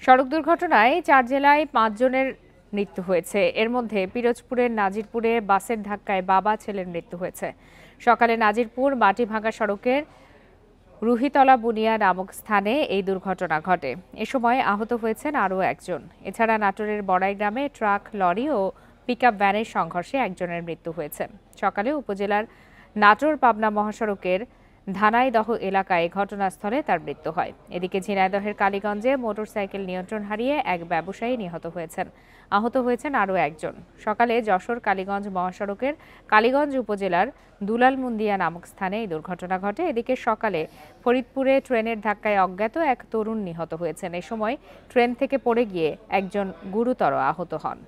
সড়ক দুর্ঘটনায় ৪ জেলায় ৫ জনের মৃত্যু হয়েছে। এর মধ্যে পিরোজপুরের নাজিরপুরে বাসের ধাক্কায় বাবা ছেলের মৃত্যু হয়েছে। সকালে নাজিরপুর মাটিভাঙ্গা সড়কের রুহিতলা বুনিয়া নামক স্থানে এই দুর্ঘটনা ঘটে। এ সময় আহত হয়েছেন আরও একজন। এছাড়া নাটোরের বড়াই গ্রামে ট্রাক, লরি ও পিকআপ ভ্যানের সংঘর্ষে একজনের মৃত্যু হয়েছে। সকালে উপজেলার নাটোর পাবনা মহাসড়কের ধানাইদহ এলাকায় ঘটনাস্থলে তার মৃত্যু হয়। এদিকে ঝিনাইদহের কালীগঞ্জে মোটরসাইকেল নিয়ন্ত্রণ হারিয়ে এক ব্যবসায়ী নিহত হয়েছেন। আহত হয়েছেন আরও একজন। সকালে যশোর কালীগঞ্জ মহাসড়কের কালীগঞ্জ উপজেলার দুলালমুন্দিয়া নামক স্থানে এই দুর্ঘটনা ঘটে। এদিকে সকালে ফরিদপুরে ট্রেনের ধাক্কায় অজ্ঞাত এক তরুণ নিহত হয়েছেন। এ সময় ট্রেন থেকে পড়ে গিয়ে একজন গুরুতর আহত হন।